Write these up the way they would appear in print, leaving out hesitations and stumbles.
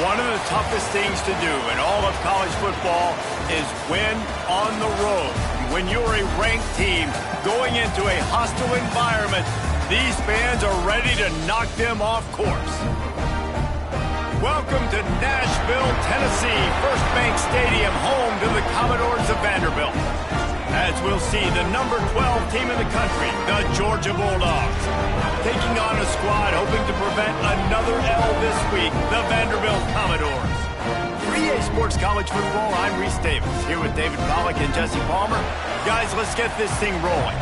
One of the toughest things to do in all of college football is win on the road. When you're a ranked team going into a hostile environment, these fans are ready to knock them off course. Welcome to Nashville, Tennessee, First Bank Stadium, home to the Commodores of Vanderbilt. As we'll see, the number 12 team in the country, the Georgia Bulldogs, taking on a squad hoping to prevent another L this week, the Vanderbilt Commodores. For EA Sports College Football, I'm Reese Davis, here with David Pollack and Jesse Palmer. Guys, let's get this thing rolling.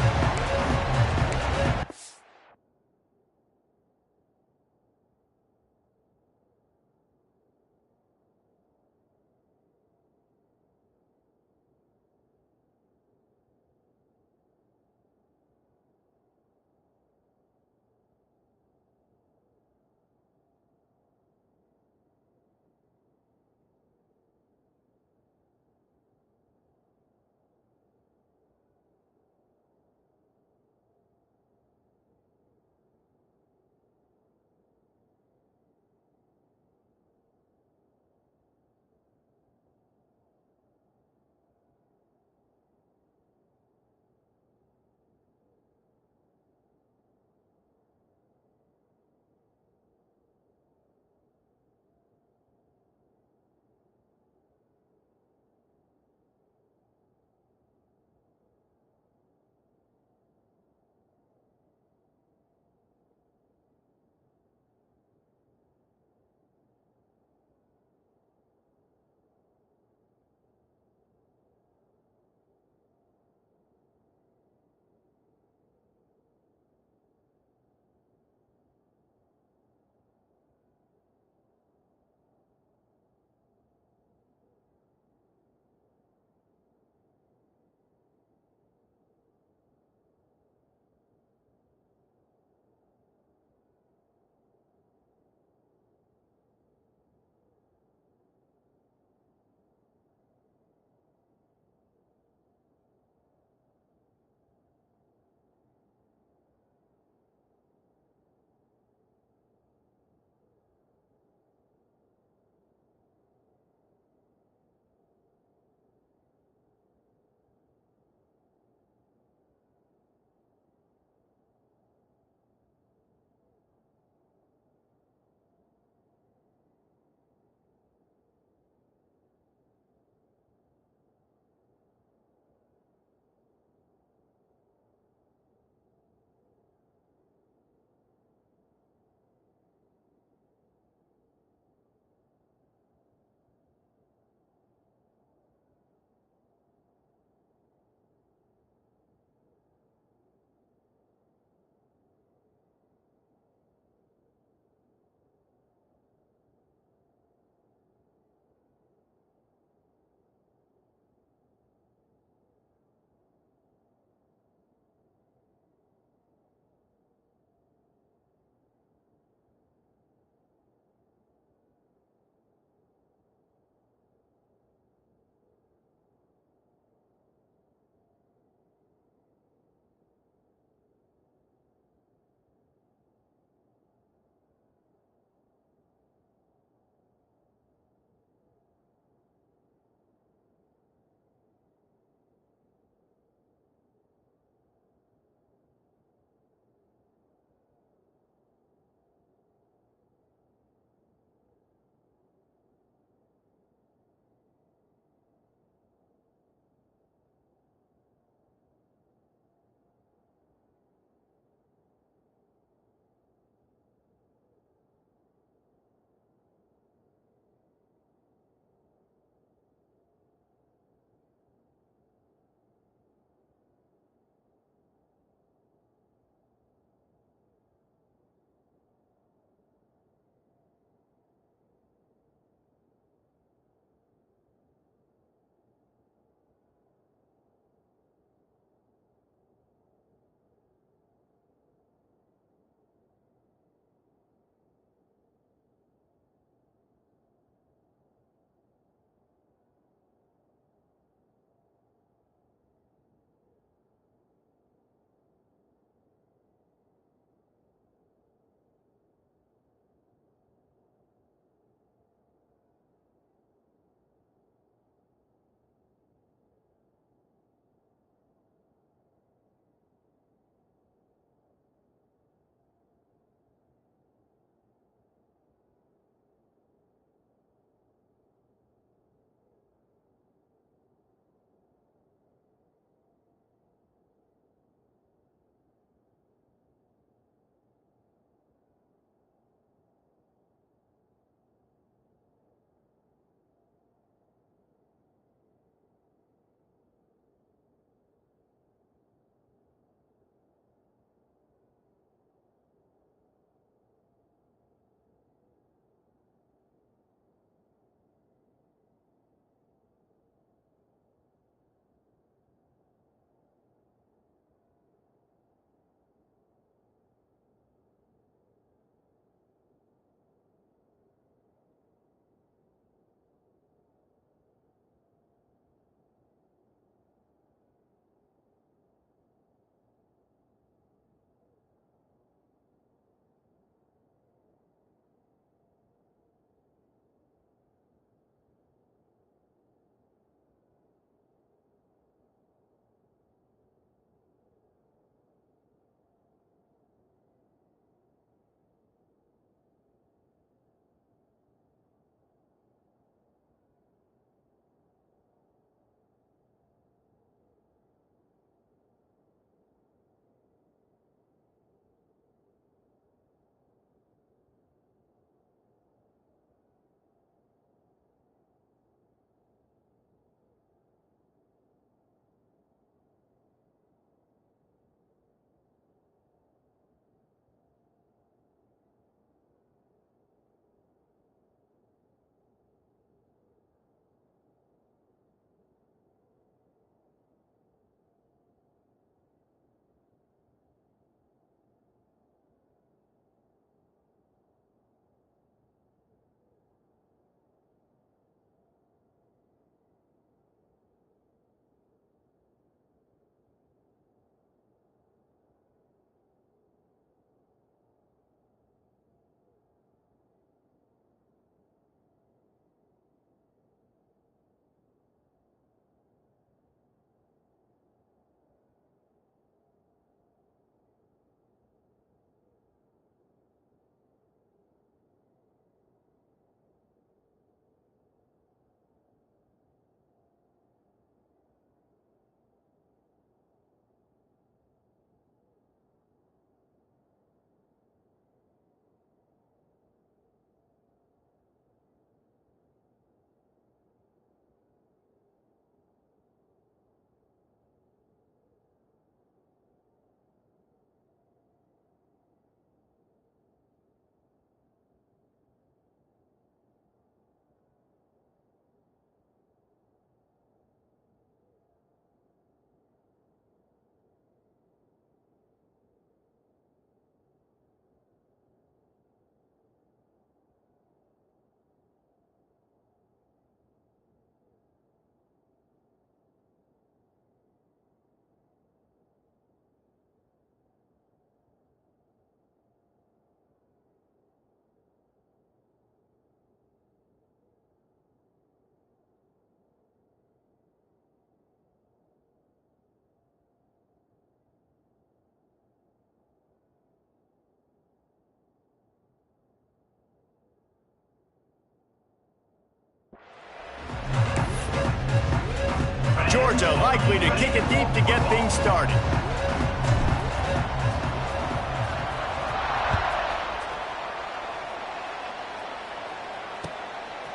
Georgia likely to kick it deep to get things started.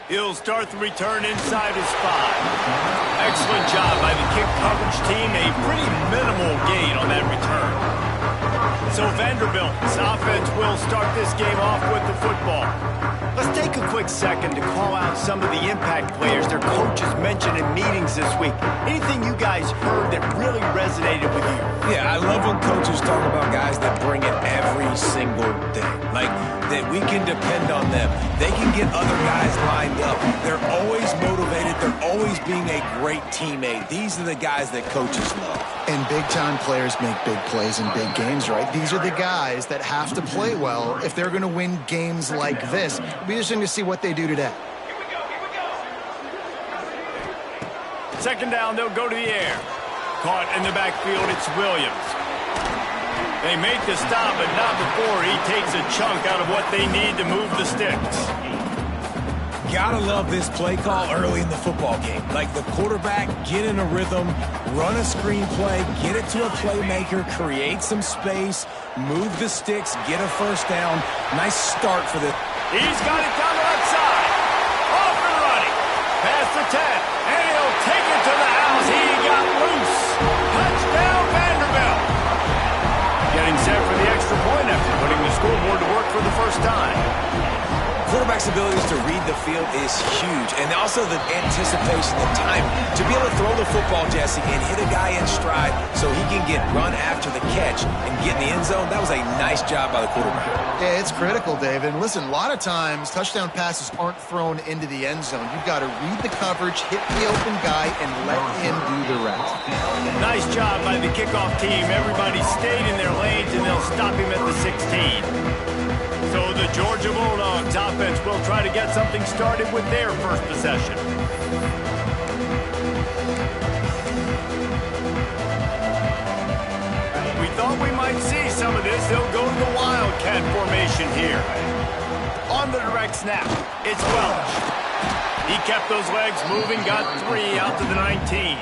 He'll start the return inside his 5. Excellent job by the kick coverage team. A pretty minimal gain on that return. So Vanderbilt's offense will start this game off with the football. Let's take a quick second to call out some of the impact players their coaches mentioned in meetings this week. Anything you guys heard that really resonated with you? Yeah, I love when coaches talk about guys that bring it every single day. Like, that we can depend on them. They can get other guys lined up. They're always motivated. They're always being a great teammate. These are the guys that coaches love. And big-time players make big plays in big games, right? These are the guys that have to play well if they're going to win games like this. It'll be interesting to see what they do today. Second down, they'll go to the air. Caught in the backfield, it's Williams. They make the stop, but not before he takes a chunk out of what they need to move the sticks. Gotta love this play call early in the football game. Like, the quarterback, get in a rhythm, run a screen play, get it to a playmaker, create some space, move the sticks, get a first down. Nice start for the... He's got it down the left side. Off and running. Past the 10. And he'll take it to the house. He got loose. Touchdown, Vanderbilt. Getting set for the extra point after putting the scoreboard to work for the first time. Quarterback's abilities to read the field is huge, and also the anticipation, the time to be able to throw the football, Jesse, and hit a guy in stride so he can get run after the catch and get in the end zone. That was a nice job by the quarterback. Yeah, it's critical, David. And listen, a lot of times touchdown passes aren't thrown into the end zone. You've got to read the coverage, hit the open guy, and let him do the rest. Nice job by the kickoff team. Everybody stayed in their lanes, and they'll stop him at the 16. So the Georgia Bulldogs offense will try to get something started with their first possession. We thought we might see some of this. They'll go to the Wildcat formation here. On the direct snap, it's Welch. He kept those legs moving, got 3 out to the 19.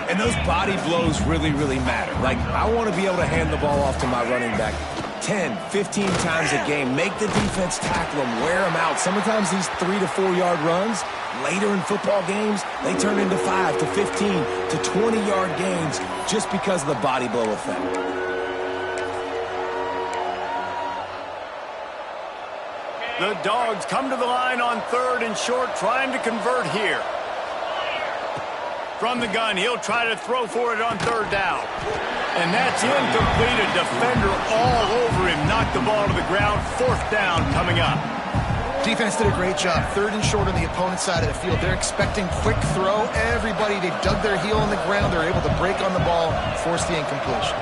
And those body blows really, really matter. Like, I want to be able to hand the ball off to my running back 10, 15 times a game. Make the defense tackle them, wear them out. Sometimes these 3 to 4 yard runs, later in football games, they turn into 5 to 15 to 20 yard gains just because of the body blow effect. The Dogs come to the line on 3rd and short, trying to convert here. From the gun, he'll try to throw for it on 3rd down. And that's incomplete. A defender all over him. Knocked the ball to the ground. 4th down coming up. Defense did a great job. 3rd and short on the opponent's side of the field. They're expecting quick throw. Everybody, they dug their heel in the ground. They're able to break on the ball, force the incompletion.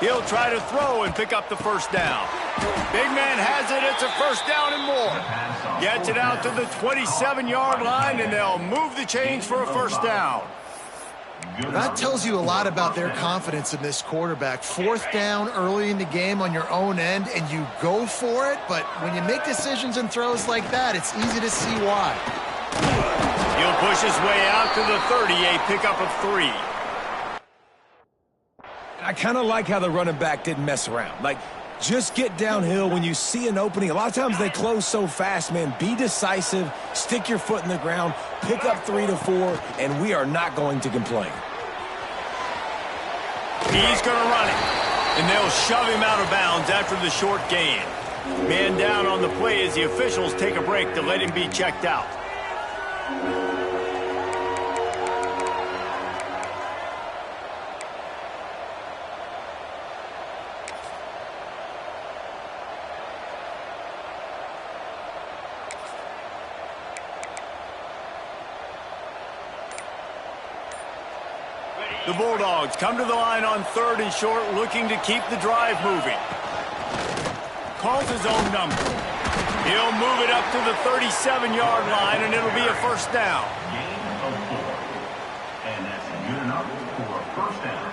He'll try to throw and pick up the 1st down. Big man has it. It's a 1st down and more. Gets it out to the 27-yard line, and they'll move the chains for a 1st down. That tells you a lot about their confidence in this quarterback. 4th down early in the game on your own end, and you go for it. But when you make decisions and throws like that, it's easy to see why. He'll push his way out to the 30, a pickup of 3. I kind of like how the running back didn't mess around. Like, just get downhill when you see an opening. A lot of times they close so fast, man. Be decisive, stick your foot in the ground, pick up 3 to 4, and we are not going to complain. He's going to run it, and they'll shove him out of bounds after the short gain. Man down on the play as the officials take a break to let him be checked out. The Bulldogs come to the line on 3rd and short, looking to keep the drive moving. Calls his own number. He'll move it up to the 37-yard line, and it'll be a 1st down. Gain of 4. And that's good enough for a 1st down.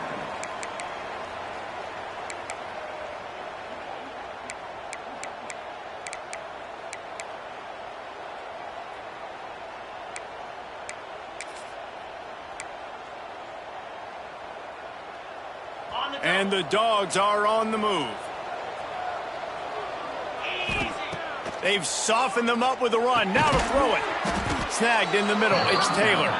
And the Dogs are on the move. They've softened them up with a run. Now to throw it. Snagged in the middle. It's Taylor.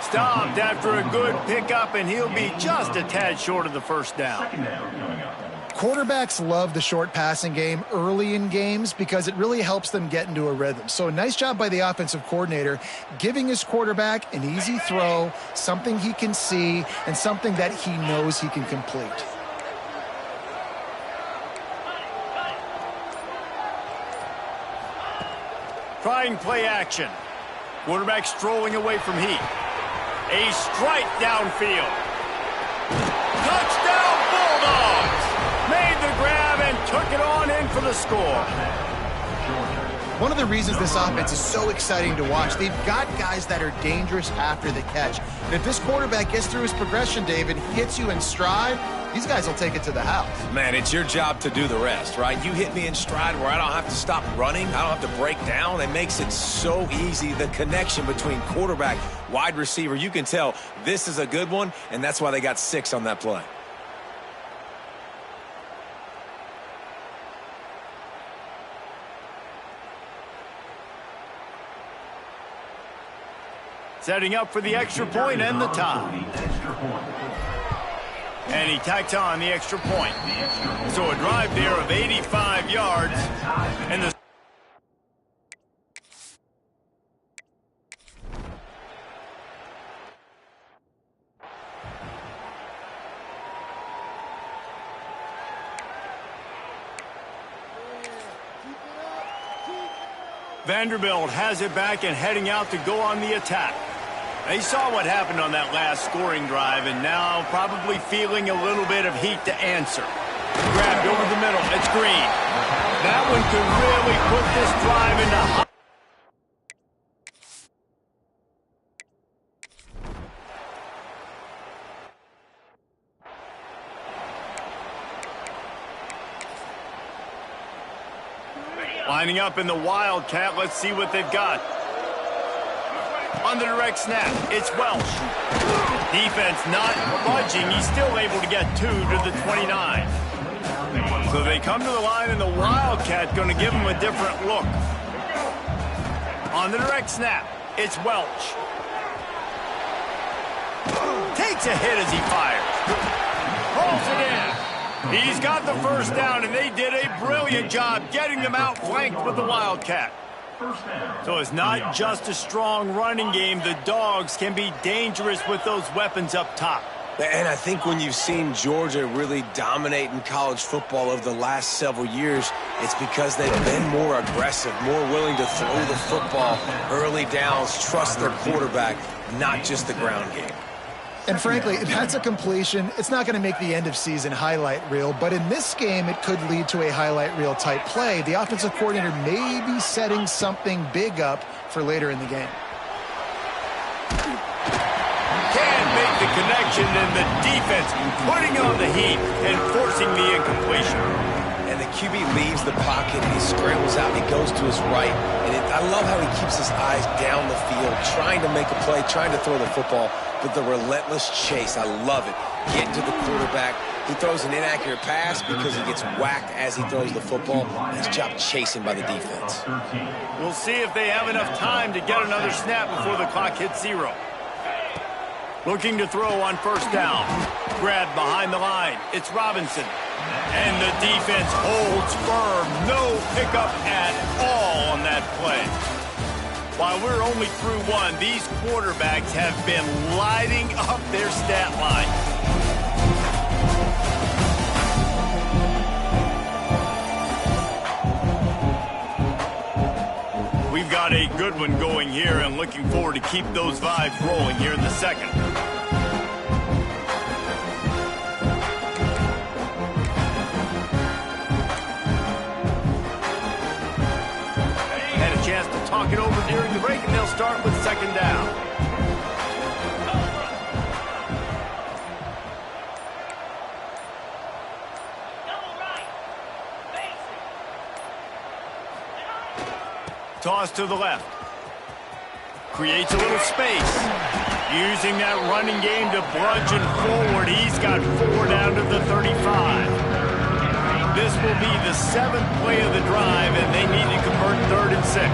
Stopped after a good pickup, and he'll be just a tad short of the first down. Quarterbacks love the short passing game early in games because it really helps them get into a rhythm. So nice job by the offensive coordinator giving his quarterback an easy throw, something he can see, and something that he knows he can complete. Trying play action. Quarterback strolling away from heat. A strike downfield. Touchdown Bulldogs! Made the grab and took it on in for the score. One of the reasons this offense is so exciting to watch, they've got guys that are dangerous after the catch. And if this quarterback gets through his progression, David, hits you in stride, these guys will take it to the house. Man, it's your job to do the rest, right? You hit me in stride where I don't have to stop running. I don't have to break down. It makes it so easy. The connection between quarterback, wide receiver, you can tell this is a good one, and that's why they got 6 on that play. Setting up for the extra point and the tie. And he tacks on the extra point. So a drive there of 85 yards. And the Vanderbilt has it back and heading out to go on the attack. They saw what happened on that last scoring drive and now probably feeling a little bit of heat to answer. Grabbed over the middle. It's Green. That one could really put this drive into hot. Lining up in the Wildcat. Let's see what they've got. On the direct snap, it's Welch. Defense not budging. He's still able to get 2 to the 29. So they come to the line, and the Wildcat going to give him a different look. On the direct snap, it's Welch. Takes a hit as he fires. Pulls it in. He's got the first down, and they did a brilliant job getting them outflanked with the Wildcat. So it's not just a strong running game. The Dogs can be dangerous with those weapons up top. And I think when you've seen Georgia really dominate in college football over the last several years, it's because they've been more aggressive, more willing to throw the football, early downs, trust their quarterback, not just the ground game. And frankly, that's a completion. It's not going to make the end of season highlight reel, but in this game, it could lead to a highlight reel type play. The offensive coordinator may be setting something big up for later in the game. Can't make the connection, and the defense putting on the heat and forcing the incompletion. And the QB leaves the pocket, he scrambles out, he goes to his right, and I love how he keeps his eyes down the field, trying to make a play, trying to throw the football, but the relentless chase, I love it. Getting to the quarterback, he throws an inaccurate pass because he gets whacked as he throws the football. Nice job chasing by the defense. We'll see if they have enough time to get another snap before the clock hits 0. Looking to throw on first down. Grabbed behind the line. It's Robinson. And the defense holds firm. No pickup at all on that play. While we're only through 1, these quarterbacks have been lighting up their stat line. We've got a good one going here and looking forward to keep those vibes rolling here in the second. Talk it over during the break, and they'll start with second down. Toss to the left. Creates a little space. Using that running game to bludgeon forward. He's got 4 down to the 35. This will be the 7th play of the drive, and they need to convert 3rd and 6.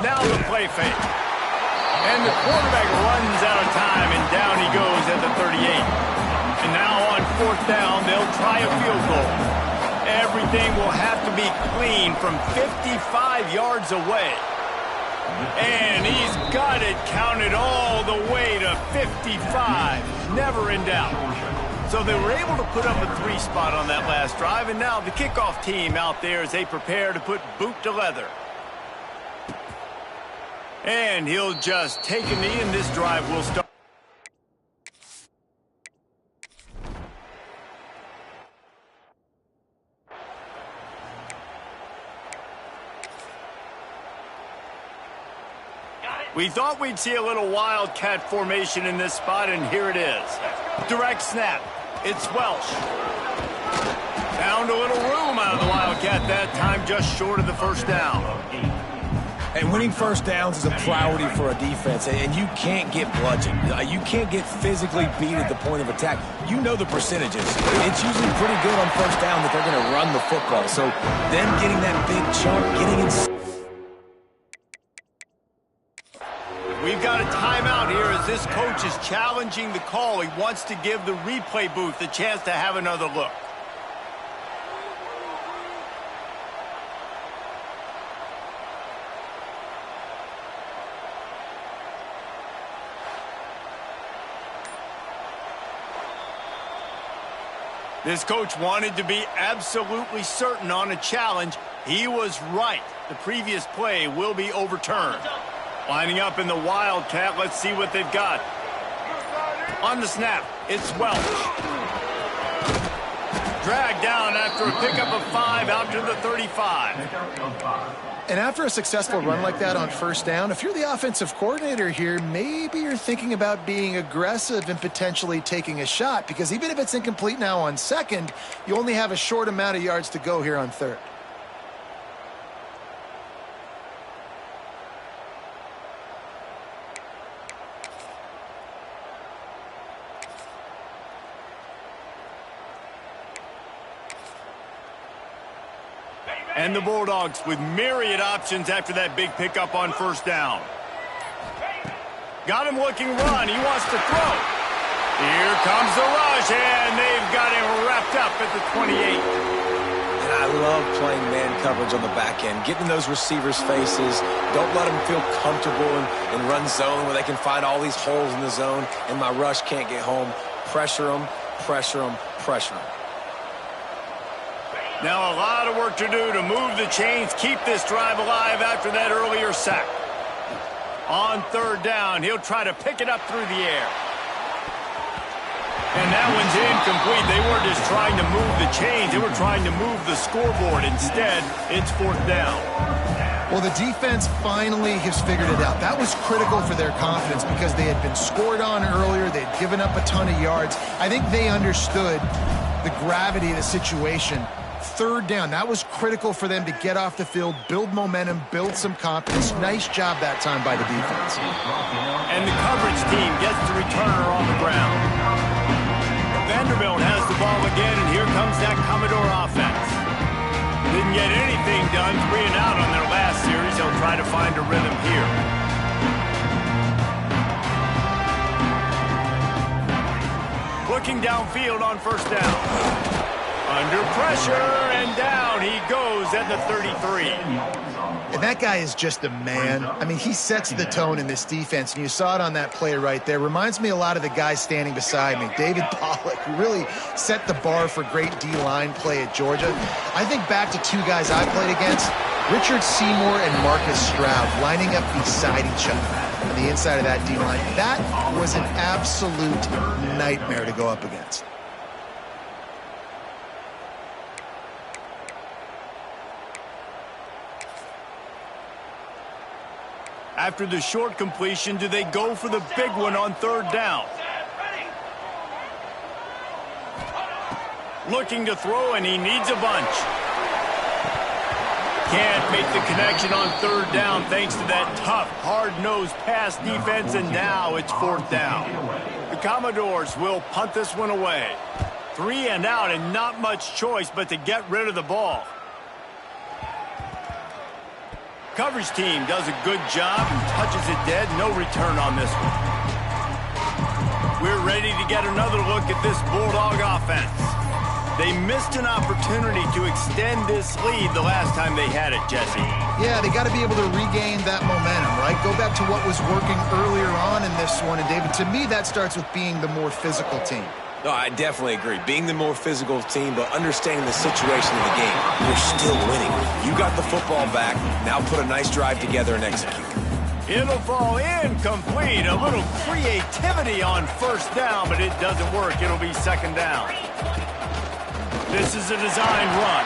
Now the play fake. And the quarterback runs out of time, and down he goes at the 38. And now on 4th down, they'll try a field goal. Everything will have to be clean from 55 yards away. And he's got it counted all the way to 55. Never in doubt. So they were able to put up a 3 spot on that last drive, and now the kickoff team out there as they prepare to put boot to leather. And he'll just take a knee, and this drive will start. We thought we'd see a little wildcat formation in this spot, and here it is. Direct snap. It's Welsh. Found a little room out of the wildcat that time, just short of the 1st down. And winning 1st downs is a priority for a defense, and you can't get bludgeoned. You can't get physically beat at the point of attack. You know the percentages. It's usually pretty good on 1st down that they're going to run the football. So them getting that big chunk, getting inside. We've got a timeout here as this coach is challenging the call. He wants to give the replay booth a chance to have another look. This coach wanted to be absolutely certain on a challenge. He was right. The previous play will be overturned. Lining up in the wildcat, let's see what they've got. On the snap, it's Welch. Dragged down after a pickup of 5 out to the 35. And after a successful run like that on 1st down, if you're the offensive coordinator here, maybe you're thinking about being aggressive and potentially taking a shot, because even if it's incomplete now on 2nd, you only have a short amount of yards to go here on 3rd. And the Bulldogs with myriad options after that big pickup on 1st down. Got him looking run. He wants to throw. Here comes the rush, and they've got him wrapped up at the 28. And I love playing man coverage on the back end, getting those receivers' faces. Don't let them feel comfortable in run zone where they can find all these holes in the zone, and my rush can't get home. Pressure them, pressure them, pressure them. Now a lot of work to do to move the chains, keep this drive alive after that earlier sack. On 3rd down, he'll try to pick it up through the air. And that one's incomplete. They weren't just trying to move the chains, they were trying to move the scoreboard. Instead, it's 4th down. Well, the defense finally has figured it out. That was critical for their confidence because they had been scored on earlier. They'd given up a ton of yards. I think they understood the gravity of the situation. 3rd down, that was critical for them to get off the field, build momentum, build some confidence. Nice job that time by the defense. And the coverage team gets the returner on the ground. Vanderbilt has the ball again, and here comes that Commodore offense. Didn't get anything done, 3 and out on their last series. They'll try to find a rhythm here. Looking downfield on 1st down. Under pressure, and down he goes at the 33. And that guy is just a man. I mean, he sets the tone in this defense, and you saw it on that play right there. Reminds me a lot of the guy standing beside me, David Pollock, who really set the bar for great D-line play at Georgia. I think back to 2 guys I played against, Richard Seymour and Marcus Stroud, lining up beside each other on the inside of that D-line. That was an absolute nightmare to go up against. After the short completion, do they go for the big one on 3rd down? Looking to throw, and he needs a bunch. Can't make the connection on third down thanks to that tough, hard-nosed pass defense, and now it's fourth down. The Commodores will punt this one away. 3 and out, and not much choice but to get rid of the ball. Coverage team does a good job and touches it dead. No return on this one. We're ready to get another look at this Bulldog offense. They missed an opportunity to extend this lead the last time they had it, Jesse. Yeah, they got to be able to regain that momentum, right? Go back to what was working earlier on in this one. And, David, to me, that starts with being the more physical team. No, I definitely agree. Being the more physical team, but understanding the situation of the game. You're still winning. You got the football back. Now put a nice drive together and execute. It'll fall incomplete. A little creativity on first down, but it doesn't work. It'll be second down. This is a design run.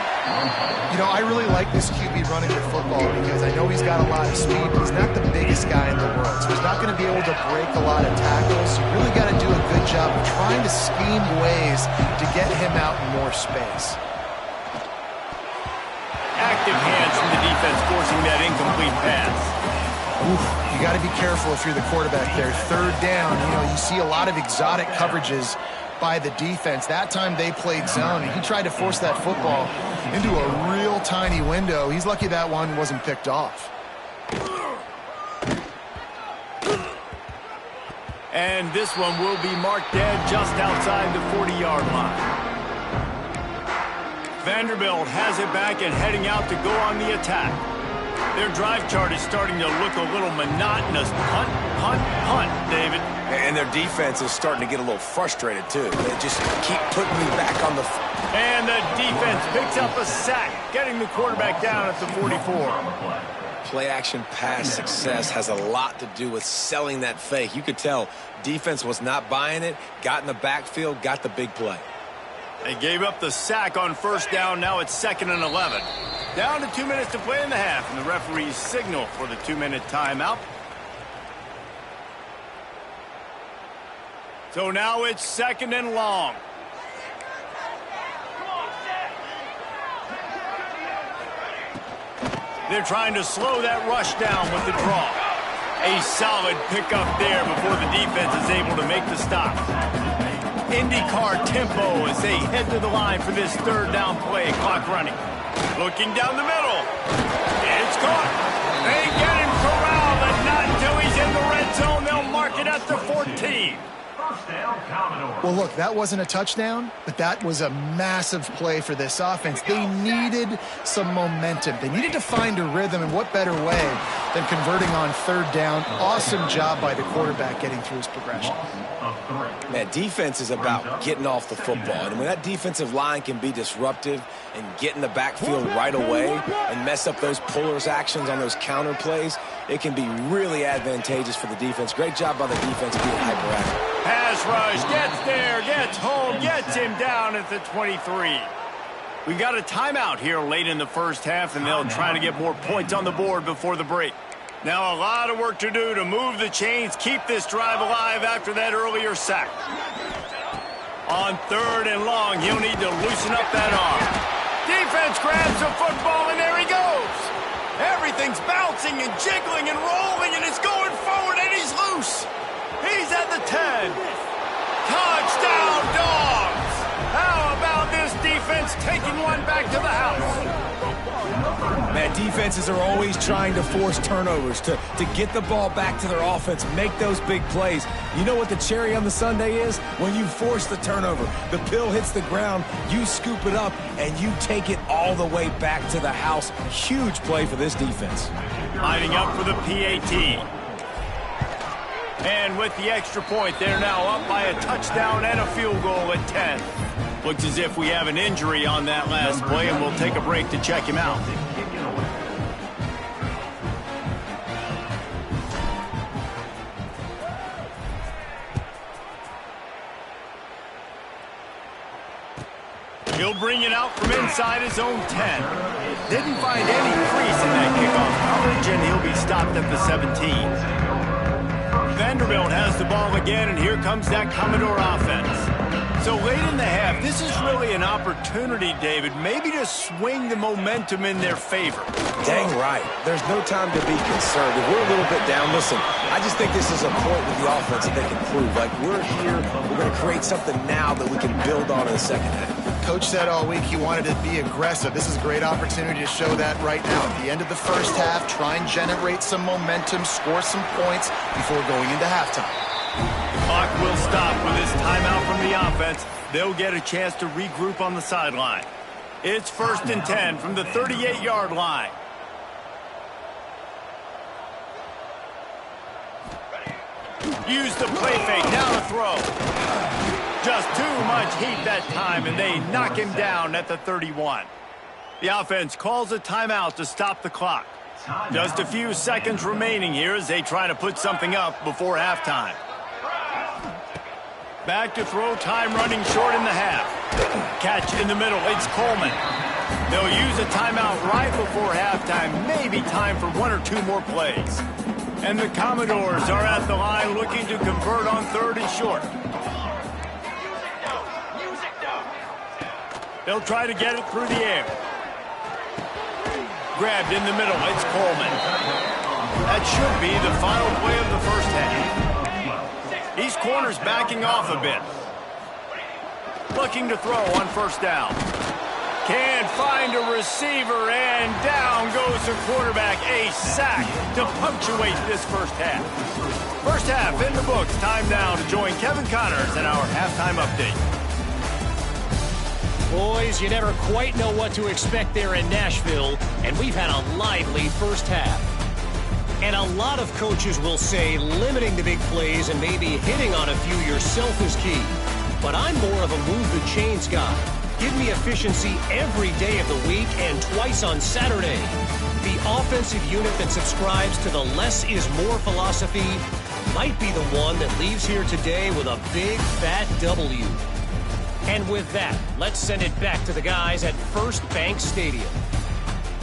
You know, I really like this QB running the football because I know he's got a lot of speed, but he's not the biggest guy in the world. So he's not going to be able to break a lot of tackles. You really got to do a good job of trying to scheme ways to get him out in more space. Active hands from the defense forcing that incomplete pass. Oof, you got to be careful if you're the quarterback there. Third down, you know, you see a lot of exotic coverages by the defense. That time they played zone, and he tried to force that football into a real tiny window. He's lucky that one wasn't picked off. And this one will be marked dead just outside the 40-yard line. Vanderbilt has it back and heading out to go on the attack. Their drive chart is starting to look a little monotonous. Punt, punt, punt, David. And their defense is starting to get a little frustrated, too. They just keep putting me back on the... And the defense picks up a sack, getting the quarterback down at the 44. Play-action pass success has a lot to do with selling that fake. You could tell defense was not buying it, got in the backfield, got the big play. They gave up the sack on first down. Now it's 2nd and 11. Down to 2 minutes to play in the half, and the referees signal for the 2-minute timeout. So now it's 2nd and long. They're trying to slow that rush down with the draw. A solid pickup there before the defense is able to make the stop. IndyCar tempo as they head to the line for this third down play. Clock running. Looking down the middle. It's caught. They get him corralled, and not until he's in the red zone. They'll mark it at the 14. Well, look, that wasn't a touchdown, but that was a massive play for this offense. They needed some momentum. They needed to find a rhythm, and what better way than converting on third down. Awesome job by the quarterback getting through his progression. Man, defense is about getting off the football, and when that defensive line can be disruptive and get in the backfield right away and mess up those pullers' actions on those counter plays, it can be really advantageous for the defense. Great job by the defense being hyperactive. Pass rush, gets there, gets home, gets him down at the 23. We got a timeout here late in the first half, and they'll try to get more points on the board before the break. Now a lot of work to do to move the chains, keep this drive alive after that earlier sack. On third and long, he'll need to loosen up that arm. Defense grabs the football, and there he goes. Everything's bouncing and jiggling and rolling, and it's going forward, and he's loose. He's at the 10. Touchdown, Dogs! How about this defense taking one back to the house? Man, defenses are always trying to force turnovers, to get the ball back to their offense, make those big plays. You know what the cherry on the sundae is? When you force the turnover, the pill hits the ground, you scoop it up, and you take it all the way back to the house. Huge play for this defense. Lining up for the PAT. And with the extra point, they're now up by a touchdown and a field goal at 10. Looks as if we have an injury on that last play, and we'll take a break to check him out. He'll bring it out from inside his own 10. Didn't find any crease in that kickoff coverage, and he'll be stopped at the 17. Vanderbilt has the ball again, and here comes that Commodore offense. So late in the half, this is really an opportunity, David, maybe to swing the momentum in their favor. Dang right. There's no time to be concerned. If we're a little bit down, listen, I just think this is a point with the offense that they can prove. Like, we're here, we're going to create something now that we can build on in the second half. Coach said all week he wanted to be aggressive. This is a great opportunity to show that right now. At the end of the first half, try and generate some momentum, score some points before going into halftime. The clock will stop with this timeout from the offense. They'll get a chance to regroup on the sideline. It's 1st and 10 from the 38-yard line. Use the play fake, now to throw. Just too much heat that time, and they knock him down at the 31. The offense calls a timeout to stop the clock. Just a few seconds remaining here as they try to put something up before halftime. Back to throw, time running short in the half. Catch in the middle, it's Coleman. They'll use a timeout right before halftime, maybe time for 1 or 2 more plays. And the Commodores are at the line looking to convert on 3rd and short. They'll try to get it through the air. Grabbed in the middle, it's Coleman. That should be the final play of the first half. These corners backing off a bit. Looking to throw on 1st down. Can't find a receiver, and down goes the quarterback. A sack to punctuate this first half. First half in the books. Time now to join Kevin Connors in our halftime update. Boys, you never quite know what to expect there in Nashville, and we've had a lively first half. And a lot of coaches will say limiting the big plays and maybe hitting on a few yourself is key. But I'm more of a move the chains guy. Give me efficiency every day of the week and twice on Saturday. The offensive unit that subscribes to the less is more philosophy might be the one that leaves here today with a big fat W. And with that, let's send it back to the guys at First Bank Stadium.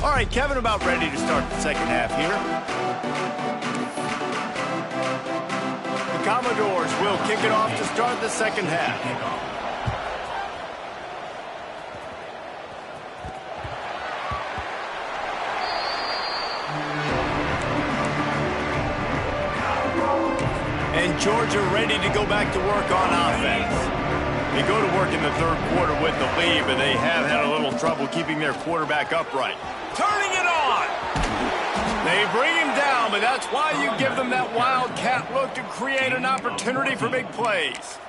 All right, Kevin, about ready to start the second half here. The Commodores will kick it off to start the second half. And Georgia ready to go back to work on offense. They go to work in the 3rd quarter with the lead, but they have had a little trouble keeping their quarterback upright. Turning it on! They bring him down, but that's why you give them that wildcat look to create an opportunity for big plays.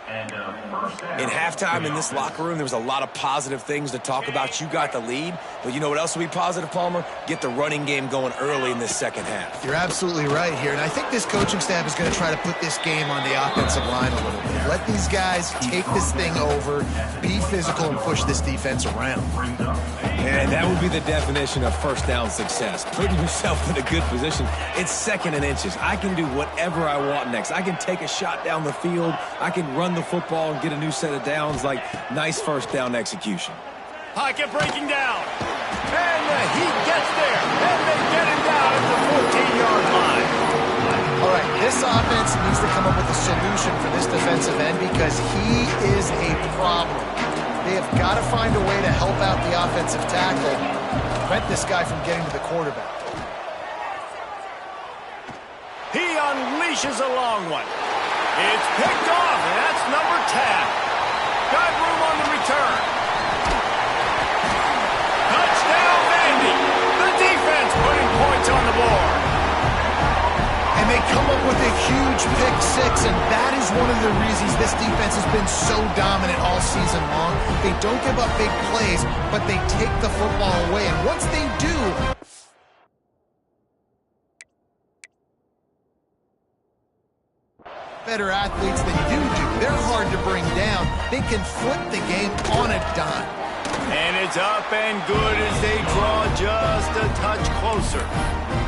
In halftime in this locker room, there was a lot of positive things to talk about. You got the lead, but you know what else will be positive, Palmer? Get the running game going early in this second half. You're absolutely right here, and I think this coaching staff is going to try to put this game on the offensive line a little bit. Let these guys take this thing over, be physical, and push this defense around. And that would be the definition of first down success. Putting yourself in a good position. It's 2nd and inches. I can do whatever I want next. I can take a shot down the field. I can run the football and get a new set of downs. Like, nice first down execution. Pocket breaking down. And the heat gets there. And they get him down at the 14-yard line. All right, this offense needs to come up with a solution for this defensive end because he is a problem. They have got to find a way to help out the offensive tackle, prevent this guy from getting to the quarterback. He unleashes a long one. It's picked off, and that's number 10. Got room on the return. Touchdown, Vandy. The defense putting points on the board. And they come up with a huge pick six, and that is one of the reasons this defense has been so dominant all season long. They don't give up big plays, but they take the football away. And once they do, better athletes than you do. They're hard to bring down. They can flip the game on a dime. And it's up and good as they draw just a touch closer.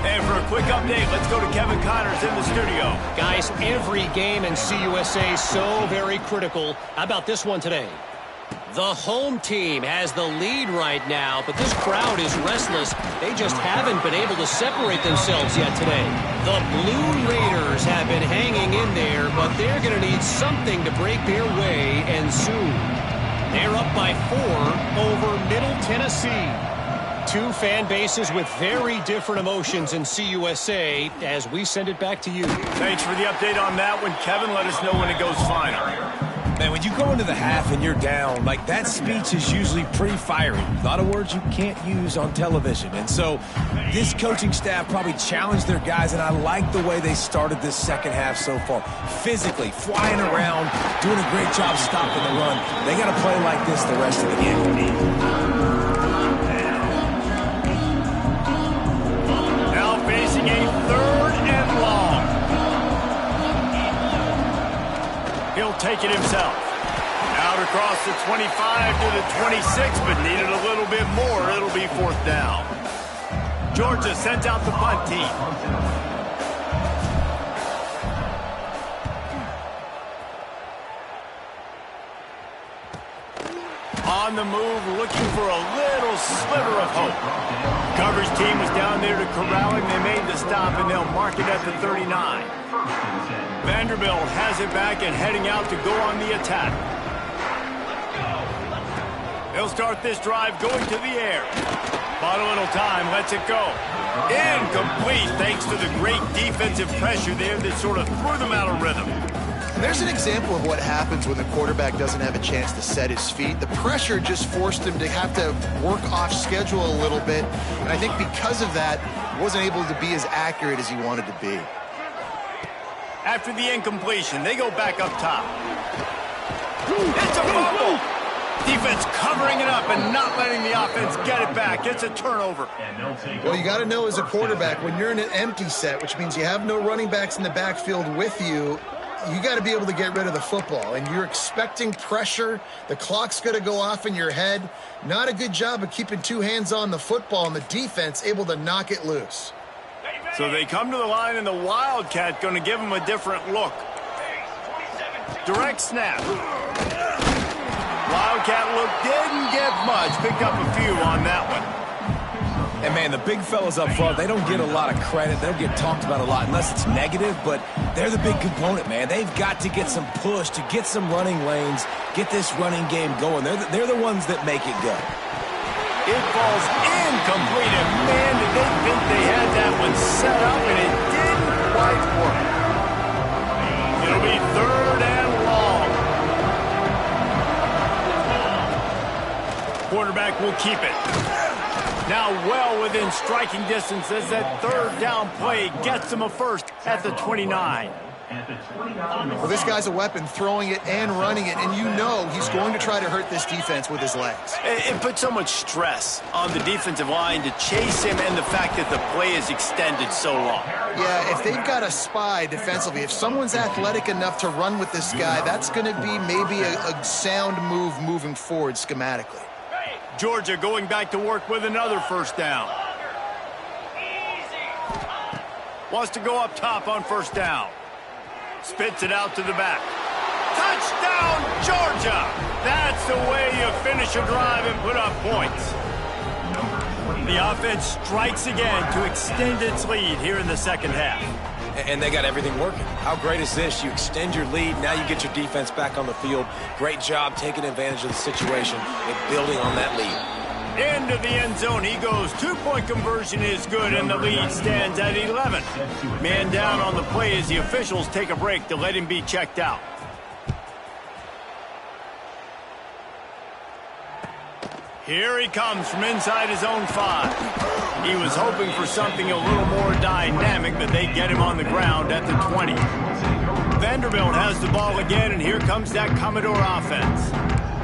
And for a quick update, let's go to Kevin Connors in the studio. Guys, every game in CUSA is so very critical. How about this one today? The home team has the lead right now, but this crowd is restless. They just haven't been able to separate themselves yet today. The Blue Raiders have been hanging in there, but they're going to need something to break their way, and soon. They're up by 4 over Middle Tennessee. Two fan bases with very different emotions in CUSA as we send it back to you. Thanks for the update on that one, Kevin. Let us know when it goes final. Man, when you go into the half and you're down, like, that speech is usually pretty fiery. A lot of words you can't use on television. And so this coaching staff probably challenged their guys, and I like the way they started this second half so far. Physically, flying around, doing a great job stopping the run. They got to play like this the rest of the game. Now facing a 3rd and long. He'll take it himself. Out across the 25 to the 26, but needed a little bit more. It'll be 4th down. Georgia sends out the punt team. On the move, looking for a little sliver of hope. Coverage team was down there to corral him. They made the stop, and they'll mark it at the 39. Vanderbilt has it back and heading out to go on the attack. They'll start this drive going to the air. Bought a little time, lets it go. Incomplete thanks to the great defensive pressure there that sort of threw them out of rhythm. And there's an example of what happens when the quarterback doesn't have a chance to set his feet. The pressure just forced him to have to work off schedule a little bit. And I think because of that, he wasn't able to be as accurate as he wanted to be. After the incompletion, they go back up top. It's a fumble. Defense covering it up and not letting the offense get it back. It's a turnover. Well, you got to know as a quarterback, when you're in an empty set, which means you have no running backs in the backfield with you, you got to be able to get rid of the football. And you're expecting pressure. The clock's going to go off in your head. Not a good job of keeping two hands on the football, and the defense able to knock it loose. So they come to the line, and the Wildcat going to give them a different look. Direct snap. Wildcat look didn't get much. Picked up a few on that one. And, man, the big fellas up front, they don't get a lot of credit. They don't get talked about a lot unless it's negative, but they're the big component, man. They've got to get some push, to get some running lanes, get this running game going. They're the ones that make it go. It falls incomplete, and man, did they think they had that one set up, and it didn't quite work. It'll be 3rd and long. Quarterback will keep it. Now well within striking distance as that 3rd down play gets them a first at the 29. Well, this guy's a weapon, throwing it and running it, and you know he's going to try to hurt this defense with his legs. It puts so much stress on the defensive line to chase him, and the fact that the play is extended so long. Yeah, if they've got a spy defensively, if someone's athletic enough to run with this guy, that's going to be maybe a sound move moving forward schematically. Georgia going back to work with another 1st down. Wants to go up top on 1st down. Spits it out to the back. Touchdown, Georgia! That's the way you finish a drive and put up points. The offense strikes again to extend its lead here in the second half. And they got everything working. How great is this? You extend your lead, now you get your defense back on the field. Great job taking advantage of the situation and building on that lead. Into the end zone he goes. 2-point conversion is good, and the lead stands at 11. Man down on the play as the officials take a break to let him be checked out. Here he comes from inside his own 5. He was hoping for something a little more dynamic, but they get him on the ground at the 20. Vanderbilt has the ball again, and here comes that Commodore offense.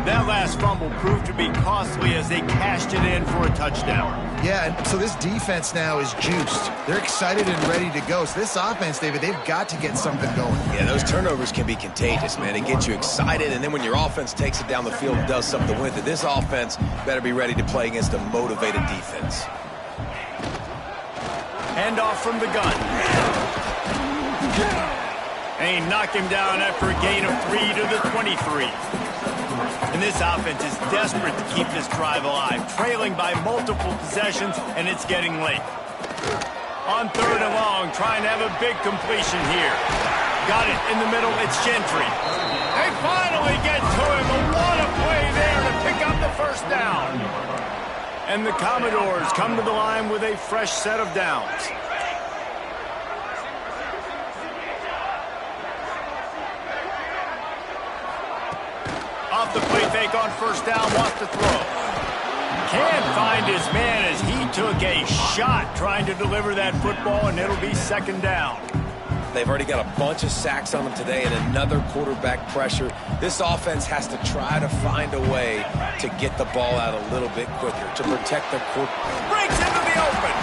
That last fumble proved to be costly as they cashed it in for a touchdown. Yeah, and so this defense now is juiced. They're excited and ready to go. So this offense, David, they've got to get something going. Yeah, those turnovers can be contagious, man. They get you excited, and then when your offense takes it down the field and does something with it, this offense better be ready to play against a motivated defense. Handoff from the gun. And he knocked him down after a gain of 3 to the 23. And this offense is desperate to keep this drive alive, trailing by multiple possessions, and it's getting late. On 3rd and long, trying to have a big completion here. Got it in the middle, it's Gentry. They finally get to him, but what a play there to And the Commodores come to the line with a fresh set of downs. Off the play fake on first down, wants to throw. Can't find his man as he took a shot trying to deliver that football, and it'll be second down. They've already got a bunch of sacks on them today and another quarterback pressure. This offense has to try to find a way to get the ball out a little bit quicker, to protect the quarterback. Breaks into the open.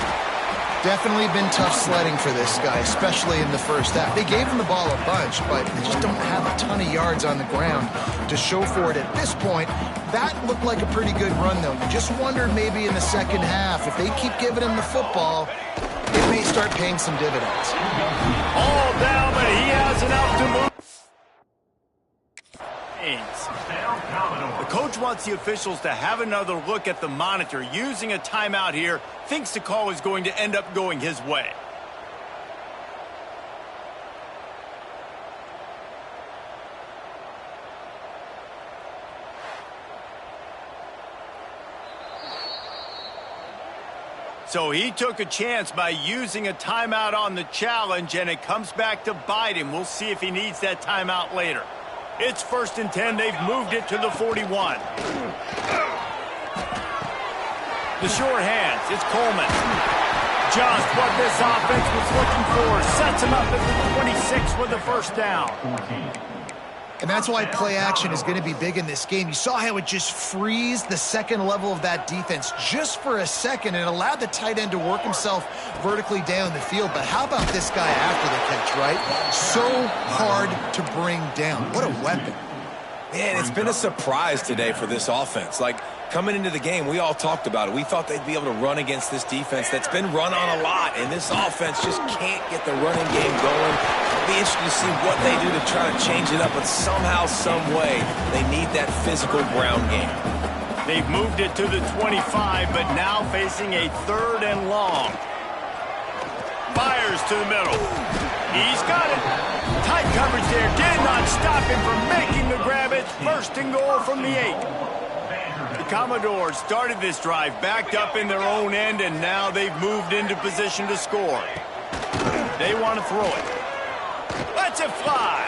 Definitely been tough sledding for this guy, especially in the first half. They gave him the ball a bunch, but they just don't have a ton of yards on the ground to show for it at this point. That looked like a pretty good run, though. You just wondered maybe in the second half, if they keep giving him the football, it may start paying some dividends. All down, but he has enough to move. The coach wants the officials to have another look at the monitor. Using a timeout here, thinks the call is going to end up going his way. So he took a chance by using a timeout on the challenge, and it comes back to bite him. We'll see if he needs that timeout later. It's 1st and 10. They've moved it to the 41. The short hands. It's Coleman. Just what this offense was looking for. Sets him up at the 26 with the first down. And that's why play action is going to be big in this game. You saw how it just frees the second level of that defense just for a second and allowed the tight end to work himself vertically down the field. But how about this guy after the catch, right? So hard to bring down. What a weapon. Man, it's been a surprise today for this offense. Like, coming into the game, we all talked about it. We thought they'd be able to run against this defense that's been run on a lot, and this offense just can't get the running game going. It'll be interesting to see what they do to try to change it up, but somehow, some way, they need that physical ground game. They've moved it to the 25, but now facing a 3rd and long. Fires to the middle. He's got it. Tight coverage there. Did not stop him from making the grab. It's 1st and goal from the 8. The Commodores started this drive backed up in their own end, and now they've moved into position to score. They want to throw it. Lets it fly.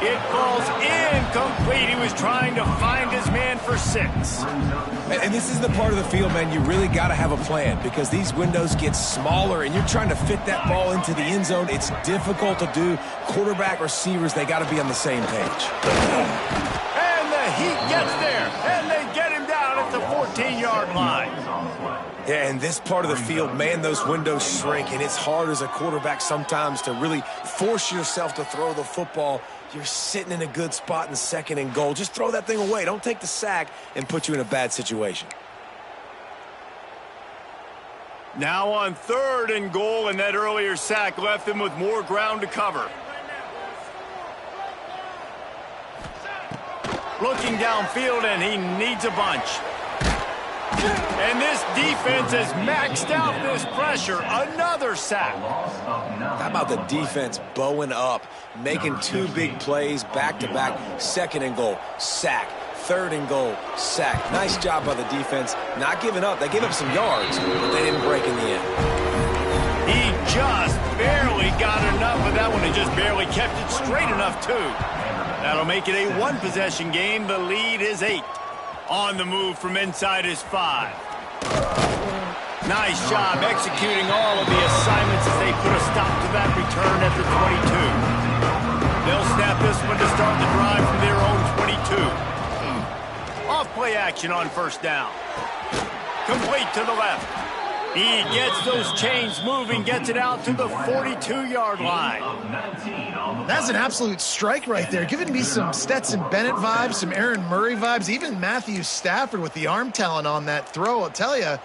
It falls incomplete. He was trying to find his man for 6. And this is the part of the field, man, you really got to have a plan because these windows get smaller and you're trying to fit that ball into the end zone. It's difficult to do. Quarterback, receivers, they got to be on the same page. And the Heat gets there, and they get him down at the 14-yard line. Yeah, and this part of the field, man, those windows shrink, and it's hard as a quarterback sometimes to really force yourself to throw the football. You're sitting in a good spot in 2nd and goal. Just throw that thing away. Don't take the sack and put you in a bad situation. Now on 3rd and goal, and that earlier sack left them with more ground to cover. Looking downfield, and he needs a bunch. And this defense has maxed out this pressure. Another sack. How about the defense bowing up, making 2 big plays back-to-back, 2nd and goal, sack, 3rd and goal, sack. Nice job by the defense, not giving up. They gave up some yards, but they didn't break in the end. He just barely got enough of that one and just barely kept it straight enough, too. That'll make it a 1-possession game. The lead is 8. On the move from inside his 5. Nice job executing all of the assignments as they put a stop to that return at the 22. They'll snap this one to start the drive from their own 22. Off play action on 1st down. Complete to the left. He gets those chains moving, gets it out to the 42-yard line. That's an absolute strike right there. Giving me some Stetson Bennett vibes, some Aaron Murray vibes, even Matthew Stafford with the arm talent on that throw. I'll tell you,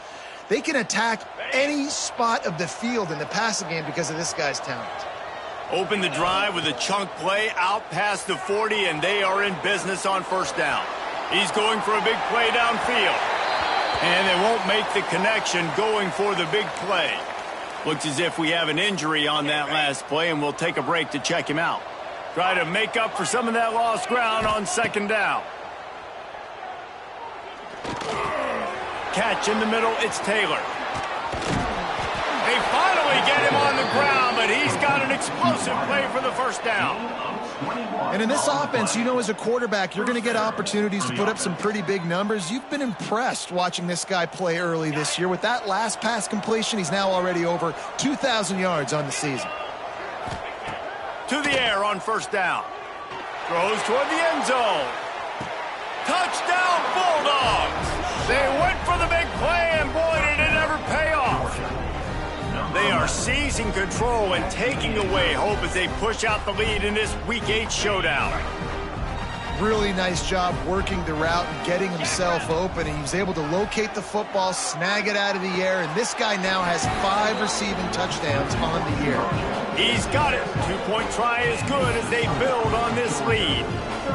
they can attack any spot of the field in the passing game because of this guy's talent. Open the drive with a chunk play out past the 40, and they are in business on 1st down. He's going for a big play downfield. And they won't make the connection going for the big play. Looks as if we have an injury on that last play, and we'll take a break to check him out. Try to make up for some of that lost ground on 2nd down. catch in the middle. It's Taylor. They finally get him on the ground, but he's got an explosive play for the first down. And in this offense, you know, as a quarterback, you're going to get opportunities to put up some pretty big numbers. You've been impressed watching this guy play early this year. With that last pass completion, he's now already over 2,000 yards on the season. To the air on first down. Throws toward the end zone. Touchdown, Bulldogs! They went for the big play, and boy, did it ever pay off. They are seizing control and taking away hope as they push out the lead in this Week 8 showdown. Really nice job working the route and getting himself open. He was able to locate the football, snag it out of the air, and this guy now has 5 receiving touchdowns on the year. He's got it. 2-point try is good as they build on this lead.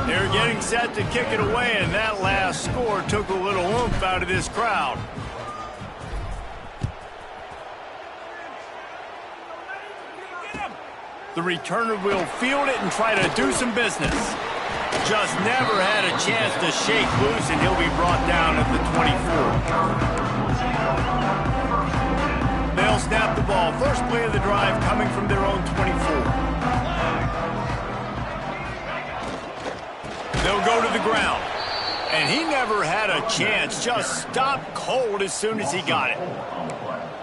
They're getting set to kick it away, and that last score took a little oomph out of this crowd. The returner will field it and try to do some business. Just never had a chance to shake loose, and he'll be brought down at the 24. They'll snap the ball. First play of the drive coming from their own 24. They'll go to the ground. And he never had a chance. Just stopped cold as soon as he got it.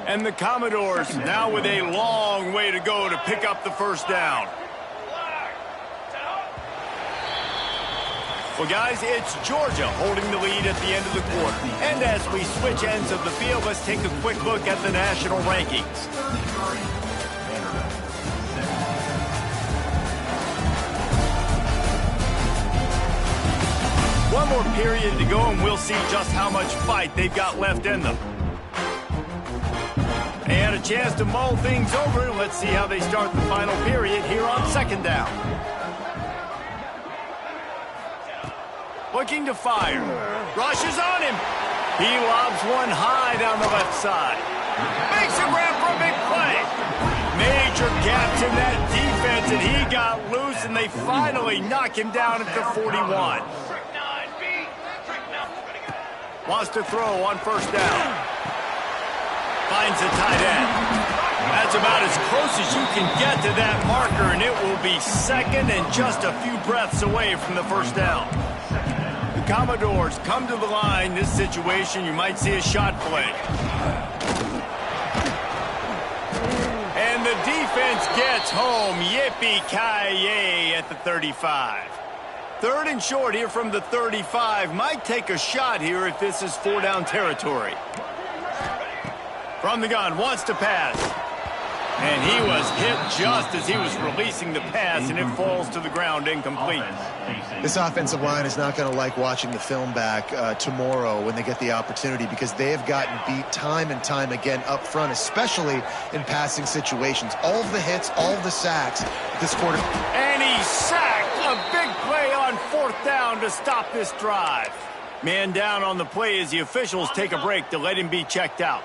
And the Commodores now with a long way to go to pick up the first down. Well, guys, it's Georgia holding the lead at the end of the quarter. And as we switch ends of the field, let's take a quick look at the national rankings. One more period to go, and we'll see just how much fight they've got left in them. They had a chance to mull things over. Let's see how they start the final period here on second down. Looking to fire. Rushes on him. He lobs one high down the left side. Makes a grab for a big play. Major gaps in that defense, and he got loose, and they finally knock him down at the 41. Wants to throw on first down. Finds a tight end. That's about as close as you can get to that marker, and it will be second and just a few breaths away from the first down. The Commodores come to the line. This situation, you might see a shot play. And the defense gets home. Yippee-ki-yay at the 35. Third and short here from the 35. Might take a shot here if this is 4-down territory. From the gun, wants to pass. And he was hit just as he was releasing the pass, and it falls to the ground incomplete. This offensive line is not going to like watching the film back tomorrow when they get the opportunity, because they have gotten beat time and time again up front, especially in passing situations. All of the hits, all of the sacks this quarter. And he sacked. A big play on fourth down to stop this drive. Man down on the play as the officials take a break to let him be checked out.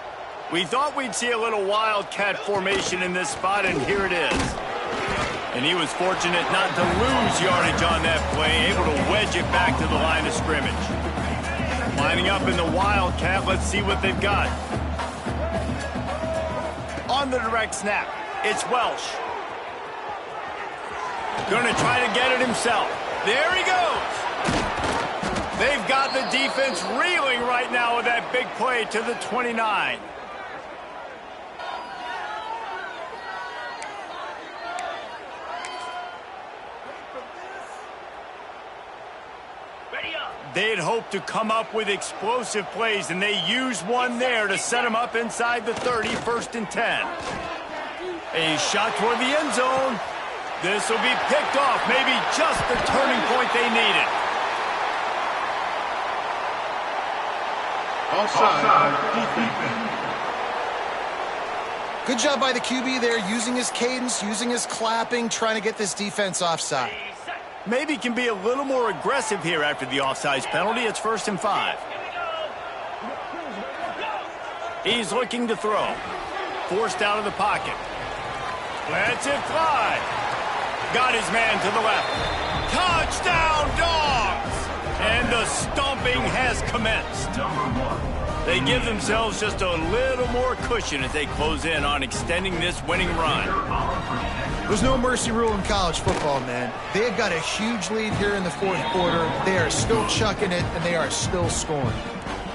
We thought we'd see a little wildcat formation in this spot, and here it is. And he was fortunate not to lose yardage on that play, able to wedge it back to the line of scrimmage. Lining up in the wildcat, let's see what they've got. On the direct snap, it's Welsh. Going to try to get it himself. There he goes. They've got the defense reeling right now with that big play to the 29. They'd hoped to come up with explosive plays, and they used one there to set them up inside the 30, 1st and 10. A shot toward the end zone. This will be picked off, maybe just the turning point they needed. Offside. Good job by the QB there, using his cadence, using his clapping, trying to get this defense offside. Maybe can be a little more aggressive here after the offsides penalty. It's 1st and 5. He's looking to throw. Forced out of the pocket. Lets it fly. Got his man to the left. Touchdown, Dogs! And the stomping has commenced. They give themselves just a little more cushion as they close in on extending this winning run. There's no mercy rule in college football, man. They've got a huge lead here in the fourth quarter. They are still chucking it, and they are still scoring.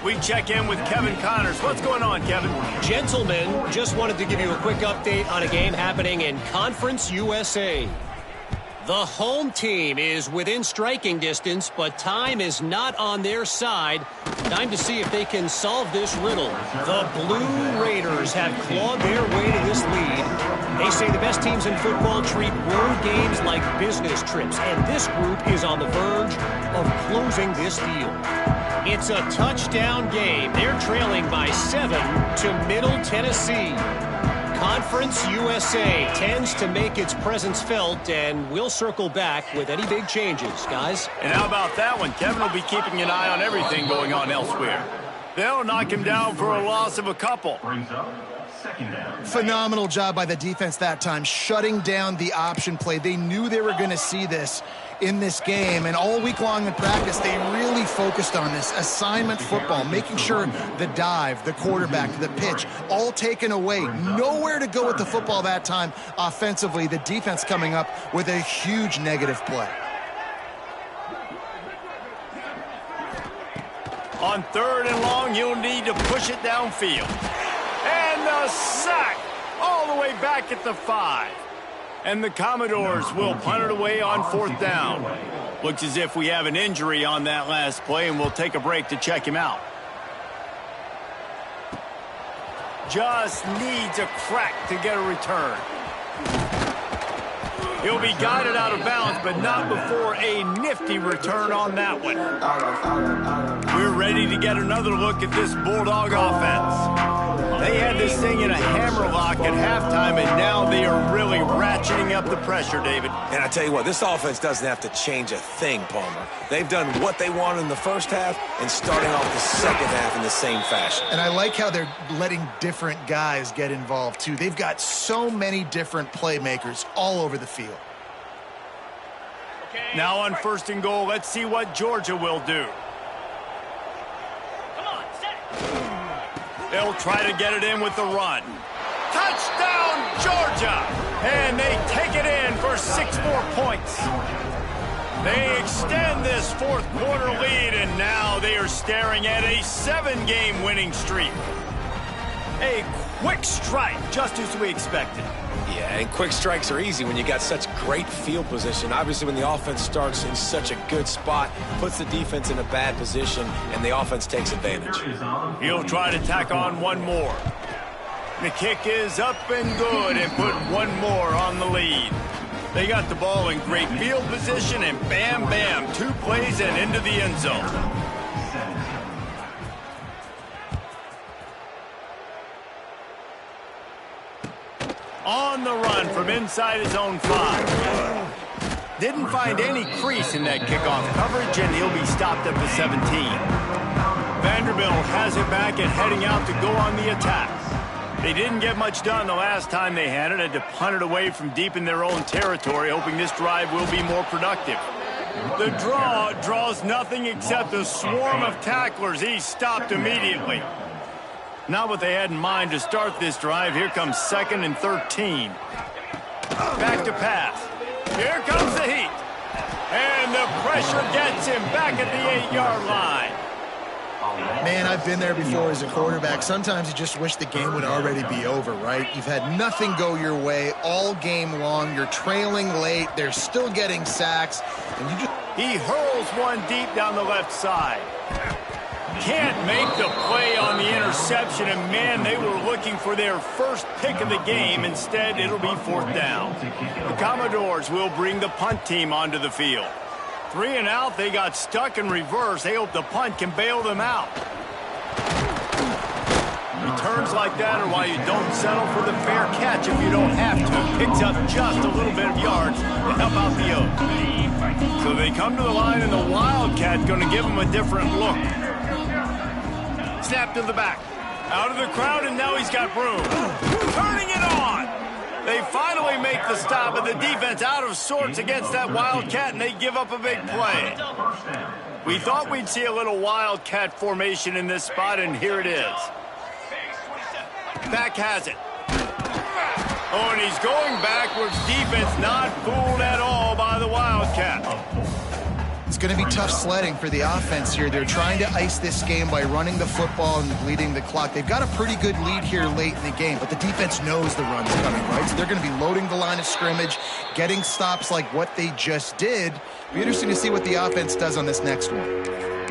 We check in with Kevin Connors. What's going on, Kevin? Gentlemen, just wanted to give you a quick update on a game happening in Conference USA. The home team is within striking distance, but time is not on their side. Time to see if they can solve this riddle. The Blue Raiders have clawed their way to this lead. They say the best teams in football treat road games like business trips, and this group is on the verge of closing this deal. It's a touchdown game. They're trailing by 7 to Middle Tennessee. Conference USA tends to make its presence felt, and we'll circle back with any big changes, guys. And how about that one? Kevin will be keeping an eye on everything going on elsewhere. They'll knock him down for a loss of a couple. Phenomenal job by the defense that time, shutting down the option play. They knew they were going to see this in this game, and all week long in practice, they really focused on this assignment football, making sure the dive, the quarterback, the pitch, all taken away. Nowhere to go with the football that time offensively. The defense coming up with a huge negative play. On 3rd and long, you'll need to push it downfield. And the sack all the way back at the 5. And the Commodores will punt it away on 4th down. Looks as if we have an injury on that last play, and we'll take a break to check him out. Just needs a crack to get a return. He'll be guided out of bounds, but not before a nifty return on that one. We're ready to get another look at this Bulldog offense. They had this thing in a hammerlock at halftime, and now they are really ratcheting up the pressure, David. And I tell you what, this offense doesn't have to change a thing, Palmer. They've done what they wanted in the first half and starting off the second half in the same fashion. And I like how they're letting different guys get involved, too. They've got so many different playmakers all over the field. Now on 1st and goal, let's see what Georgia will do. They'll try to get it in with the run. Touchdown, Georgia! And they take it in for 6 more points. They extend this fourth quarter lead, and now they are staring at a 7-game winning streak. A quick strike, just as we expected. Yeah, and quick strikes are easy when you got such great field position. Obviously, when the offense starts in such a good spot, puts the defense in a bad position, and the offense takes advantage. He'll try to tack on one more. The kick is up and good, and put one more on the lead. They got the ball in great field position, and bam, bam, 2 plays and into the end zone. On the run from inside his own 5. Didn't find any crease in that kickoff coverage, and he'll be stopped at the 17. Vanderbilt has it back and heading out to go on the attack. They didn't get much done the last time they had it. Had to punt it away from deep in their own territory, hoping this drive will be more productive. The draw draws nothing except a swarm of tacklers. He's stopped immediately. Not what they had in mind to start this drive. Here comes 2nd and 13. Back to pass. Here comes the heat. And the pressure gets him back at the 8-yard line. Man, I've been there before as a quarterback. Sometimes you just wish the game would already be over, right? You've had nothing go your way all game long. You're trailing late. They're still getting sacks. And you just... He hurls one deep down the left side. Can't make the play on the interception, and man, they were looking for their first pick of the game. Instead, it'll be 4th down. The Commodores will bring the punt team onto the field. 3 and out, they got stuck in reverse. They hope the punt can bail them out. Returns like that are why you don't settle for the fair catch if you don't have to. Picks up just a little bit of yards to help out the Oaks. So they come to the line, and the Wildcat going to give them a different look. Snap to the back. Out of the crowd, and now he's got room. Turning it on. They finally make the stop, and the defense out of sorts against that Wildcat, and they give up a big play. We thought we'd see a little wildcat formation in this spot, and here it is. Back has it. Oh, and he's going backwards. Defense not fooled at all by the wildcat. It's going to be tough sledding for the offense here. They're trying to ice this game by running the football and bleeding the clock. They've got a pretty good lead here late in the game, but the defense knows the run's coming, right? So they're going to be loading the line of scrimmage, getting stops like what they just did. Be interesting to see what the offense does on this next one.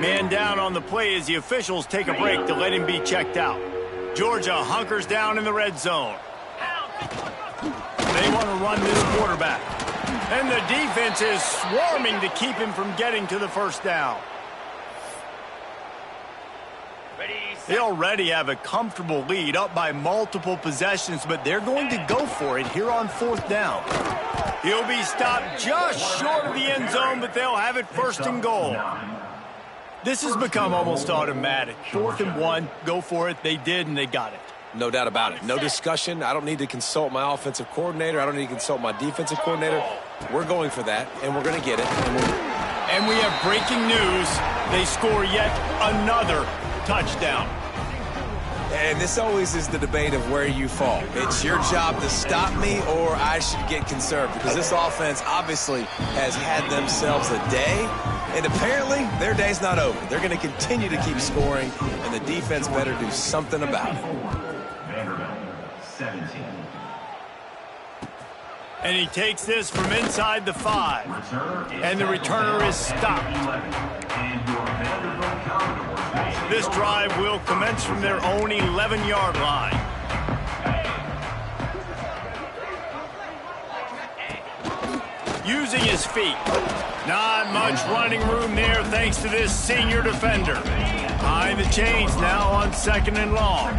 Man down on the play as the officials take a break to let him be checked out. Georgia hunkers down in the red zone. They want to run this quarterback. And the defense is swarming to keep him from getting to the first down. They already have a comfortable lead, up by multiple possessions, but they're going to go for it here on fourth down. He'll be stopped just short of the end zone, but they'll have it first and goal. This has become almost automatic. 4th and 1, go for it. They did, and they got it. No doubt about it. No discussion. I don't need to consult my offensive coordinator. I don't need to consult my defensive coordinator. We're going for that, and we're going to get it. And we have breaking news. They score yet another touchdown. And this always is the debate of where you fall. It's your job to stop me, or I should get conserved, because this offense obviously has had themselves a day, and apparently their day's not over. They're going to continue to keep scoring, and the defense better do something about it. 17. And he takes this from inside the 5. And the returner is stopped. This drive will commence from their own 11-yard line. Using his feet. Not much running room there thanks to this senior defender. Behind the chains now on 2nd and long.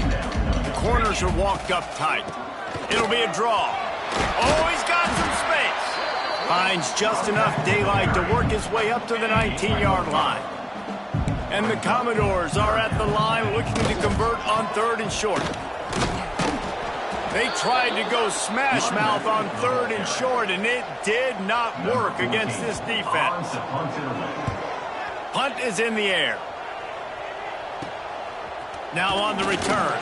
The corners are walked up tight. It'll be a draw. Oh, he's got some space. Finds just enough daylight to work his way up to the 19-yard line. And the Commodores are at the line looking to convert on 3rd and short. They tried to go smash mouth on 3rd and short, and it did not work against this defense. Punt is in the air. Now on the return.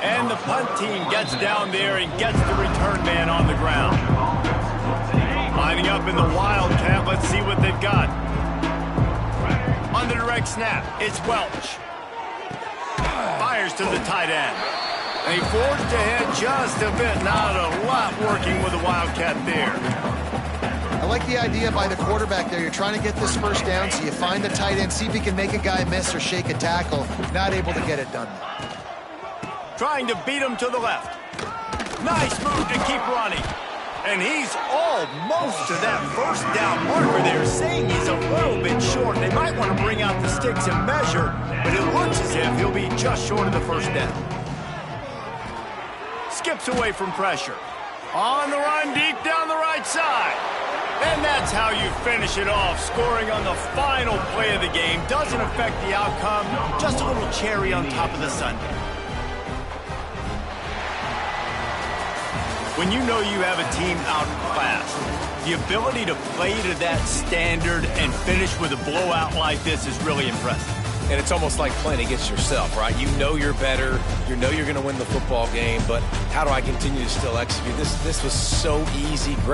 And the punt team gets down there and gets the return man on the ground. Lining up in the Wildcat, let's see what they've got. On the direct snap, it's Welch. Fires to the tight end. They forged ahead just a bit, not a lot working with the Wildcat there. I like the idea by the quarterback there. You're trying to get this first down, so you find the tight end, see if he can make a guy miss or shake a tackle. Not able to get it done. Trying to beat him to the left. Nice move to keep running. And he's almost to that first down marker there, saying he's a little bit short. They might want to bring out the sticks and measure, but it looks as if he'll be just short of the first down. Skips away from pressure. On the run, deep down the right side. And that's how you finish it off, scoring on the final play of the game. Doesn't affect the outcome, just a little cherry on top of the sundae. When you know you have a team outclassed, the ability to play to that standard and finish with a blowout like this is really impressive. And it's almost like playing against yourself, right? You know you're better. You know you're going to win the football game, but how do I continue to still execute? This was so easy. Great